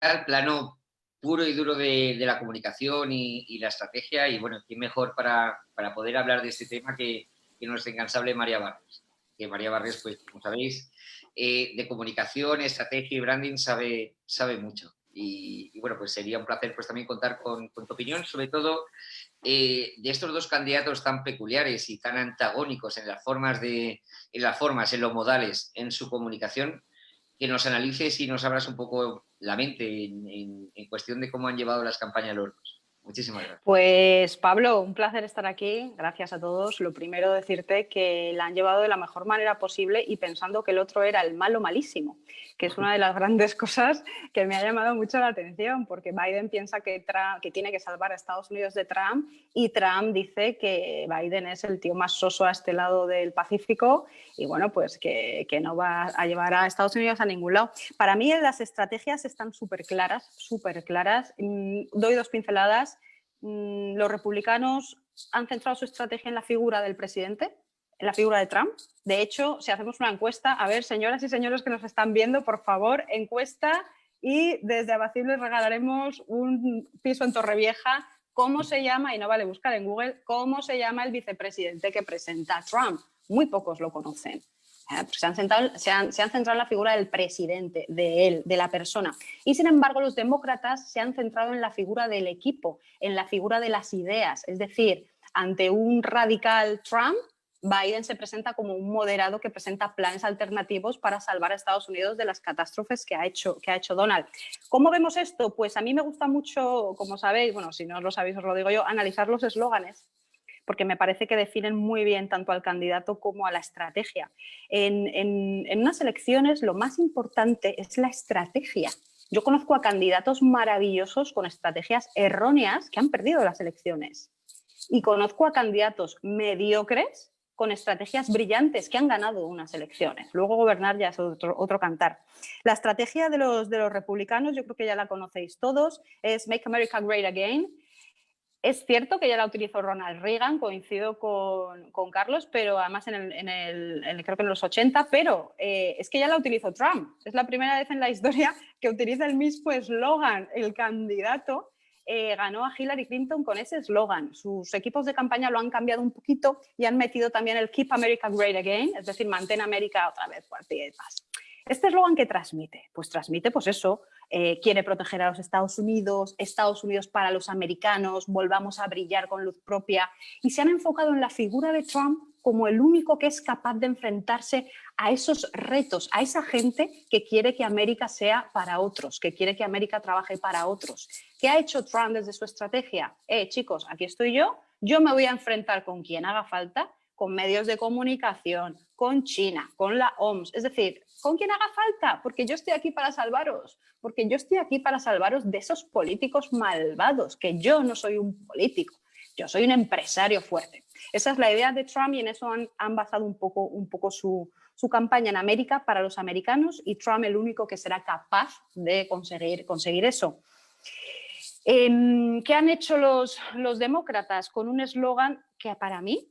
al plano puro y duro de la comunicación y la estrategia. Y bueno, ¿quién mejor para poder hablar de este tema que nuestra incansable María Barres? Que María Barres, pues como sabéis, de comunicación, estrategia y branding sabe mucho. Y bueno, pues sería un placer pues también contar con tu opinión, sobre todo de estos dos candidatos tan peculiares y tan antagónicos en las formas, en los modales, en su comunicación, que nos analices y nos abras un poco la mente en cuestión de cómo han llevado las campañas los dos. Muchísimas gracias. Pues Pablo, un placer estar aquí. Gracias a todos. Lo primero, decirte que la han llevado de la mejor manera posible y pensando que el otro era el malo malísimo, que es una de las grandes cosas que me ha llamado mucho la atención, porque Biden piensa que tiene que salvar a Estados Unidos de Trump y Trump dice que Biden es el tío más soso a este lado del Pacífico y bueno, pues que no va a llevar a Estados Unidos a ningún lado. Para mí las estrategias están súper claras, súper claras. Doy dos pinceladas. Los republicanos han centrado su estrategia en la figura del presidente, en la figura de Trump. De hecho, si hacemos una encuesta, a ver, señoras y señores que nos están viendo, por favor, encuesta y desde Abacibles regalaremos un piso en Torrevieja. ¿Cómo se llama? Y no vale buscar en Google, ¿cómo se llama el vicepresidente que presenta a Trump? Muy pocos lo conocen. Se han centrado en la figura del presidente, de él, de la persona. Y sin embargo, los demócratas se han centrado en la figura del equipo, en la figura de las ideas. Es decir, ante un radical Trump, Biden se presenta como un moderado que presenta planes alternativos para salvar a Estados Unidos de las catástrofes que ha hecho Donald. ¿Cómo vemos esto? Pues a mí me gusta mucho, como sabéis, bueno, si no lo sabéis os lo digo yo, analizar los eslóganes, porque me parece que definen muy bien tanto al candidato como a la estrategia. En unas elecciones lo más importante es la estrategia. Yo conozco a candidatos maravillosos con estrategias erróneas que han perdido las elecciones. Y conozco a candidatos mediocres con estrategias brillantes que han ganado unas elecciones. Luego gobernar ya es otro cantar. La estrategia de los republicanos, yo creo que ya la conocéis todos, es Make America Great Again. Es cierto que ya la utilizó Ronald Reagan, coincido con Carlos, pero además creo que en los 80, pero es que ya la utilizó Trump. Es la primera vez en la historia que utiliza el mismo eslogan. El candidato ganó a Hillary Clinton con ese eslogan. Sus equipos de campaña lo han cambiado un poquito y han metido también el Keep America Great Again, es decir, mantén América otra vez fuerte y demás. ¿Este eslogan qué transmite? Pues transmite, pues eso, quiere proteger a los Estados Unidos para los americanos, volvamos a brillar con luz propia. Y se han enfocado en la figura de Trump como el único que es capaz de enfrentarse a esos retos, a esa gente que quiere que América sea para otros, que quiere que América trabaje para otros. ¿Qué ha hecho Trump desde su estrategia? Chicos, aquí estoy yo me voy a enfrentar con quien haga falta, con medios de comunicación, con China, con la OMS, es decir, con quien haga falta, porque yo estoy aquí para salvaros, porque yo estoy aquí para salvaros de esos políticos malvados, que yo no soy un político, yo soy un empresario fuerte. Esa es la idea de Trump y en eso han basado un poco su campaña en América para los americanos y Trump el único que será capaz de conseguir eso. ¿Qué han hecho los demócratas? Con un eslogan que para mí,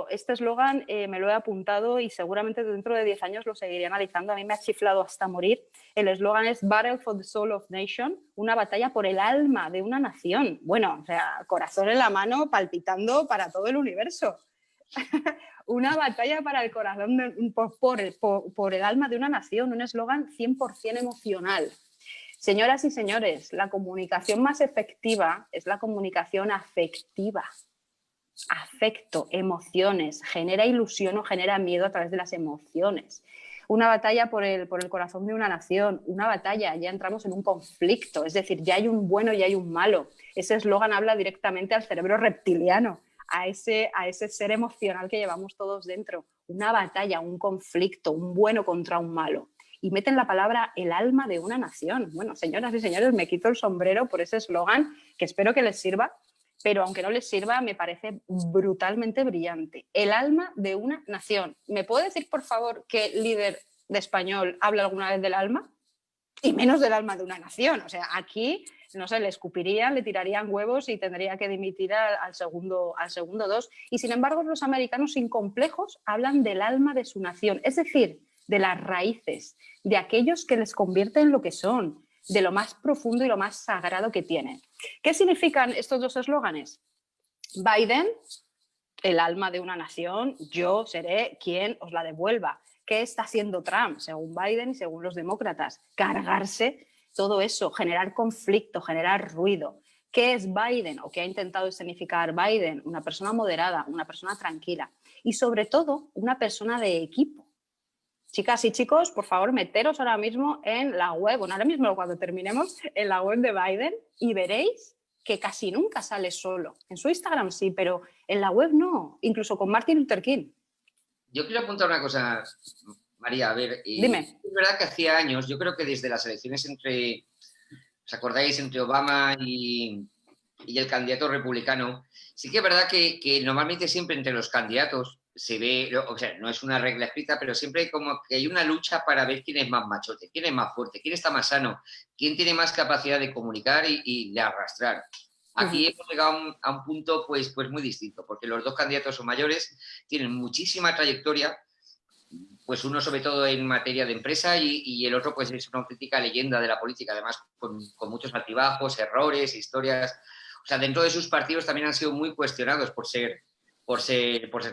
este eslogan me lo he apuntado y seguramente dentro de 10 años lo seguiré analizando. A mí me ha chiflado hasta morir. El eslogan es Battle for the Soul of Nation, una batalla por el alma de una nación. Bueno, o sea, corazón en la mano, palpitando para todo el universo. Una batalla para el corazón, por el alma de una nación, un eslogan 100% emocional. Señoras y señores, la comunicación más efectiva es la comunicación afectiva. Afecto, emociones, genera ilusión o genera miedo a través de las emociones. Una batalla por el corazón de una nación, una batalla, ya entramos en un conflicto, es decir, ya hay un bueno y hay un malo. Ese eslogan habla directamente al cerebro reptiliano, a ese ser emocional que llevamos todos dentro. Una batalla, un conflicto, un bueno contra un malo. Y meten la palabra el alma de una nación. Bueno, señoras y señores, me quito el sombrero por ese eslogan, que espero que les sirva, pero aunque no les sirva, me parece brutalmente brillante. El alma de una nación. ¿Me puede decir, por favor, qué líder de español habla alguna vez del alma? Y menos del alma de una nación. O sea, aquí, no sé, le escupirían, le tirarían huevos y tendría que dimitir al segundo 2. Y sin embargo, los americanos sin complejos hablan del alma de su nación. Es decir, de las raíces, de aquellos que les convierten en lo que son, de lo más profundo y lo más sagrado que tienen. ¿Qué significan estos dos eslóganes? Biden, el alma de una nación, yo seré quien os la devuelva. ¿Qué está haciendo Trump, según Biden y según los demócratas? Cargarse todo eso, generar conflicto, generar ruido. ¿Qué es Biden o qué ha intentado escenificar Biden? Una persona moderada, una persona tranquila y sobre todo una persona de equipo. Chicas y chicos, por favor, meteros ahora mismo en la web, bueno, ahora mismo cuando terminemos, en la web de Biden y veréis que casi nunca sale solo. En su Instagram sí, pero en la web no, incluso con Martin Luther King. Yo quiero apuntar una cosa, María, a ver, Dime. es verdad que hacía años, yo creo que desde las elecciones ¿os acordáis? Entre Obama y el candidato republicano, sí que es verdad que normalmente siempre entre los candidatos se ve, o sea, no es una regla escrita, pero siempre como que hay una lucha para ver quién es más machote, quién es más fuerte, quién está más sano, quién tiene más capacidad de comunicar y de arrastrar. Aquí hemos llegado a un punto pues muy distinto, porque los dos candidatos son mayores, tienen muchísima trayectoria, pues uno sobre todo en materia de empresa y el otro pues es una auténtica leyenda de la política, además con muchos altibajos, errores, historias. O sea, dentro de sus partidos también han sido muy cuestionados por ser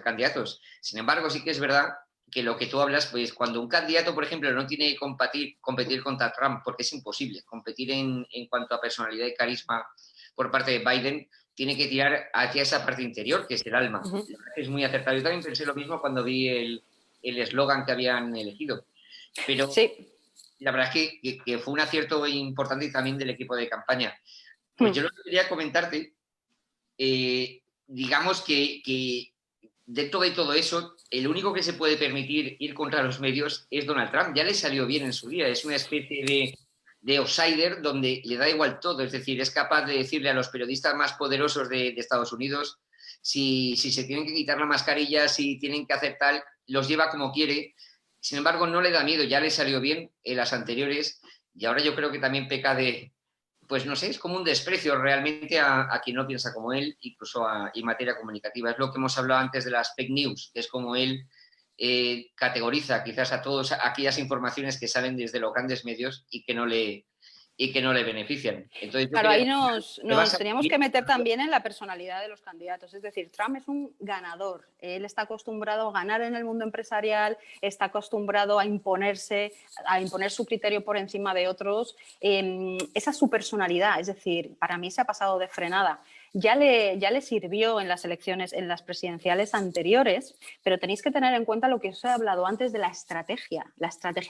candidatos. Sin embargo, sí que es verdad que lo que tú hablas, pues cuando un candidato, por ejemplo, no tiene que competir contra Trump, porque es imposible competir en cuanto a personalidad y carisma por parte de Biden, tiene que tirar hacia esa parte interior, que es el alma. Es muy acertado. Yo también pensé lo mismo cuando vi el eslogan que habían elegido. Pero sí, la verdad es que fue un acierto importante también del equipo de campaña. Pues yo lo que quería comentarte, digamos que dentro de todo eso, el único que se puede permitir ir contra los medios es Donald Trump. Ya le salió bien en su día, es una especie de outsider donde le da igual todo, es decir, es capaz de decirle a los periodistas más poderosos de Estados Unidos si se tienen que quitar la mascarilla, si tienen que hacer tal, los lleva como quiere. Sin embargo, no le da miedo, ya le salió bien en las anteriores y ahora yo creo que también peca de, pues no sé, es como un desprecio realmente a quien no piensa como él, incluso en materia comunicativa. Es lo que hemos hablado antes de las fake news, que es como él categoriza quizás a todas aquellas informaciones que salen desde los grandes medios y que no le benefician. Entonces, claro, ahí nos teníamos que meter también en la personalidad de los candidatos. Es decir, Trump es un ganador. Él está acostumbrado a ganar en el mundo empresarial, está acostumbrado a imponer su criterio por encima de otros. Esa es su personalidad. Es decir, para mí se ha pasado de frenada. Ya le sirvió en las elecciones, en las presidenciales anteriores, pero tenéis que tener en cuenta lo que os he hablado antes de la estrategia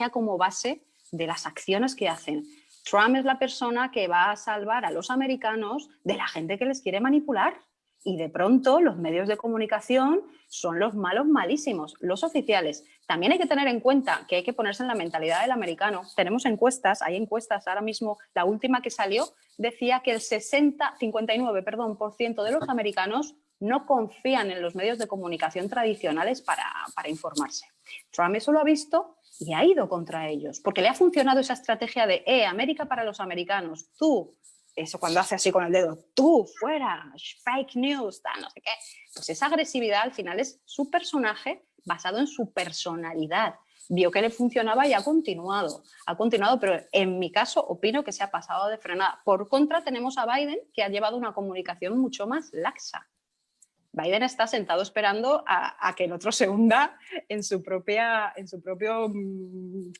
como base de las acciones que hacen. Trump es la persona que va a salvar a los americanos de la gente que les quiere manipular. Y de pronto los medios de comunicación son los malos malísimos, los oficiales. También hay que tener en cuenta que hay que ponerse en la mentalidad del americano. Tenemos encuestas, hay encuestas, ahora mismo la última que salió decía que el 59% de los americanos no confían en los medios de comunicación tradicionales para informarse. Trump eso lo ha visto y ha ido contra ellos, porque le ha funcionado esa estrategia de América para los americanos, tú, eso cuando hace así con el dedo, tú, fuera, fake news, tal, no sé qué. Pues esa agresividad al final es su personaje basado en su personalidad. Vio que le funcionaba y ha continuado, pero en mi caso opino que se ha pasado de frenada. Por contra, tenemos a Biden, que ha llevado una comunicación mucho más laxa. Biden está sentado esperando a que el otro se hunda en su propio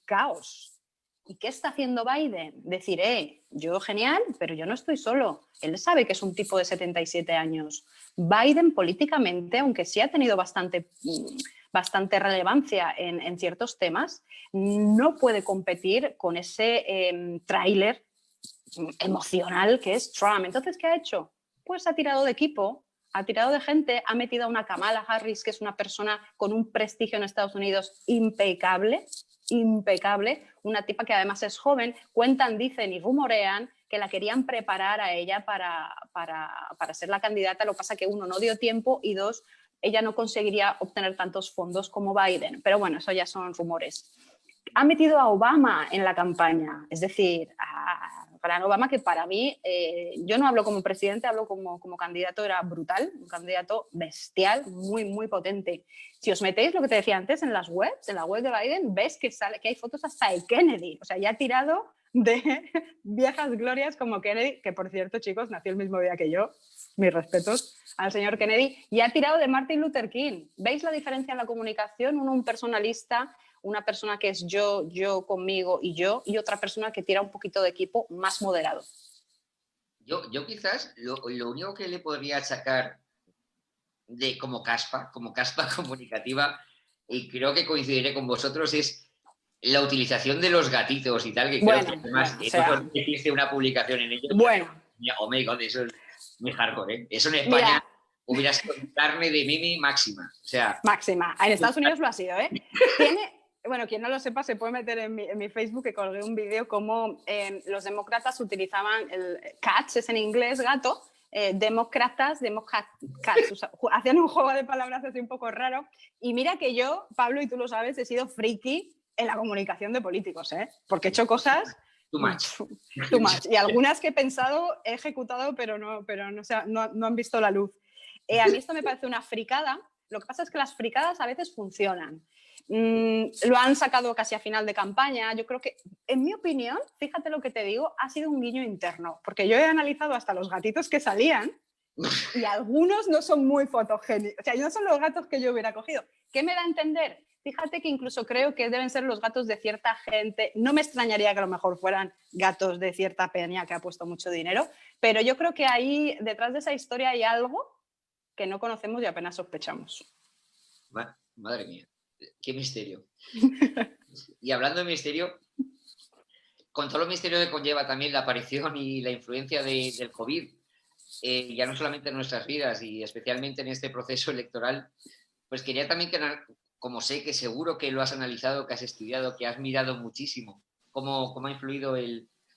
caos. ¿Y qué está haciendo Biden? Decir, yo genial, pero yo no estoy solo. Él sabe que es un tipo de 77 años. Biden políticamente, aunque sí ha tenido bastante relevancia en ciertos temas, no puede competir con ese tráiler emocional que es Trump. Entonces, ¿qué ha hecho? Pues ha tirado de equipo, ha tirado de gente, ha metido a una Kamala Harris, que es una persona con un prestigio en Estados Unidos impecable, una tipa que además es joven. Cuentan, dicen y rumorean que la querían preparar a ella para ser la candidata. Lo que pasa que uno, no dio tiempo y dos, ella no conseguiría obtener tantos fondos como Biden. Pero bueno, eso ya son rumores. Ha metido a Obama en la campaña, es decir, a Barack Obama, que para mí, yo no hablo como presidente, hablo como candidato, era brutal, un candidato bestial, muy, muy potente. Si os metéis, lo que te decía antes, en las webs, en la web de Biden, ves que hay fotos hasta de Kennedy, o sea, ya ha tirado de viejas glorias como Kennedy, que por cierto, chicos, nació el mismo día que yo, mis respetos al señor Kennedy, y ha tirado de Martin Luther King. ¿Veis la diferencia en la comunicación? Uno, un personalista, una persona que es yo conmigo y yo, y otra persona que tira un poquito de equipo más moderado. Yo quizás lo único que le podría achacar como caspa comunicativa, y creo que coincidiré con vosotros, es la utilización de los gatitos y tal, que creo que además o sea, no existe una publicación en ello. bueno. Oh my God, eso es muy hardcore, ¿eh? Eso en España Mira, hubiera sido carne de mimi máxima. O sea, máxima. En Estados Unidos lo ha sido, ¿eh? Tiene, bueno, quien no lo sepa se puede meter en mi Facebook, que colgué un vídeo como los demócratas utilizaban el cats, es en inglés gato, demócratas, cats, o sea, hacían un juego de palabras así un poco raro. Y mira que yo, Pablo, y tú lo sabes, he sido friki en la comunicación de políticos, ¿eh? Porque he hecho cosas too much. Too much. Y algunas que he pensado, he ejecutado, pero no han visto la luz. A mí esto me parece una fricada. Lo que pasa es que las fricadas a veces funcionan. Lo han sacado casi a final de campaña. Yo creo que, en mi opinión, fíjate lo que te digo, ha sido un guiño interno. Porque yo he analizado hasta los gatitos que salían y algunos no son muy fotogénicos. O sea, no son los gatos que yo hubiera cogido. ¿Qué me da a entender? Fíjate que incluso creo que deben ser los gatos de cierta gente. No me extrañaría que a lo mejor fueran gatos de cierta peña que ha puesto mucho dinero, pero yo creo que ahí, detrás de esa historia, hay algo que no conocemos y apenas sospechamos. Madre mía, qué misterio. Y hablando de misterio, con todo el misterio que conlleva también la aparición y la influencia del COVID, ya no solamente en nuestras vidas y especialmente en este proceso electoral, pues quería también que, como sé que seguro que lo has analizado, que has estudiado, que has mirado muchísimo cómo ha influido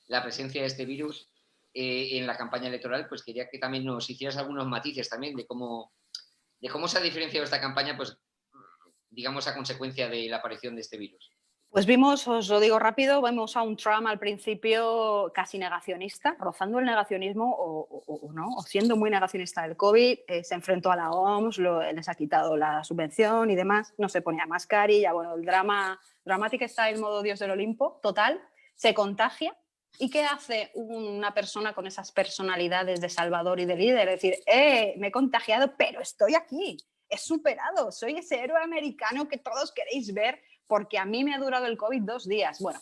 la presencia de este virus en la campaña electoral, pues quería que también nos hicieras algunos matices también de cómo se ha diferenciado esta campaña, pues digamos a consecuencia de la aparición de este virus. Pues vimos, os lo digo rápido, vemos a un Trump al principio casi negacionista, rozando el negacionismo o no, o siendo muy negacionista del COVID, se enfrentó a la OMS, les ha quitado la subvención y demás, no se ponía mascarilla, bueno, el dramatic style modo Dios del Olimpo, total, se contagia. ¿Y qué hace una persona con esas personalidades de salvador y de líder? Es decir, me he contagiado, pero estoy aquí, he superado, soy ese héroe americano que todos queréis ver, porque a mí me ha durado el COVID 2 días. Bueno,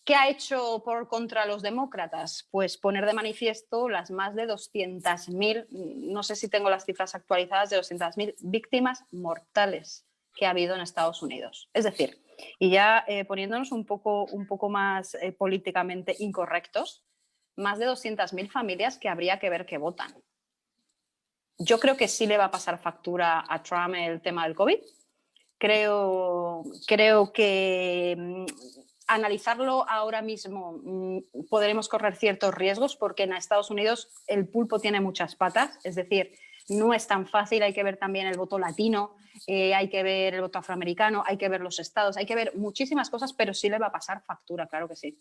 ¿qué ha hecho contra los demócratas? Pues poner de manifiesto las más de 200.000, no sé si tengo las cifras actualizadas, de 200.000 víctimas mortales que ha habido en Estados Unidos. Es decir, y ya poniéndonos un poco más políticamente incorrectos, más de 200.000 familias que habría que ver que votan. Yo creo que sí le va a pasar factura a Trump el tema del COVID. Creo que analizarlo ahora mismo podremos correr ciertos riesgos porque en Estados Unidos el pulpo tiene muchas patas, es decir, no es tan fácil, hay que ver también el voto latino, hay que ver el voto afroamericano, hay que ver los estados, hay que ver muchísimas cosas, pero sí le va a pasar factura, claro que sí.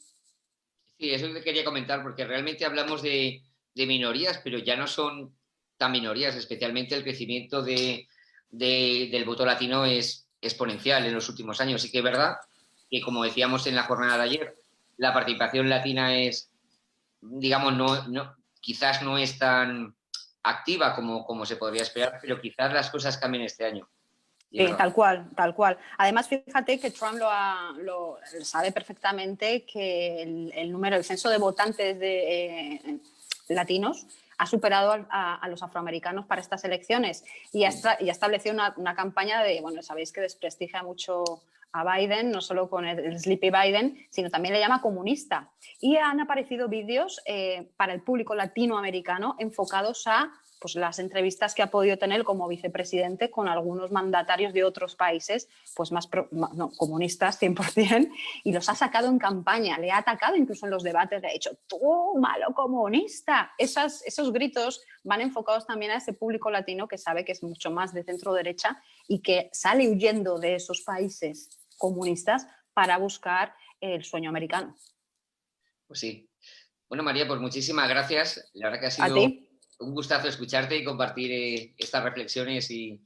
Sí, eso te quería comentar, porque realmente hablamos de minorías, pero ya no son tan minorías, especialmente el crecimiento del voto latino es exponencial en los últimos años. Sí que es verdad que, como decíamos en la jornada de ayer, la participación latina es, digamos, quizás no es tan activa como se podría esperar, pero quizás las cosas cambien este año. Sí, tal cual, tal cual. Además, fíjate que Trump lo sabe perfectamente que el censo de votantes latinos ha superado a los afroamericanos para estas elecciones y ha establecido una campaña de, bueno, sabéis que desprestigia mucho a Biden, no solo con el Sleepy Biden, sino también le llama comunista. Y han aparecido vídeos para el público latinoamericano enfocados a pues, las entrevistas que ha podido tener como vicepresidente con algunos mandatarios de otros países, pues más comunistas 100%, y los ha sacado en campaña, le ha atacado incluso en los debates, le ha dicho, tú, malo comunista. Esos gritos van enfocados también a ese público latino que sabe que es mucho más de centro derecha y que sale huyendo de esos países comunistas para buscar el sueño americano. Pues sí. Bueno, María, pues muchísimas gracias. La verdad que ha sido un gustazo escucharte y compartir estas reflexiones y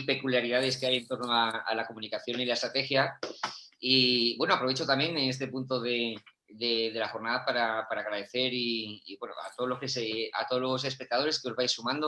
peculiaridades que hay en torno a la comunicación y la estrategia. Y bueno, aprovecho también en este punto de de la jornada para agradecer y bueno, a todos los espectadores que os vais sumando.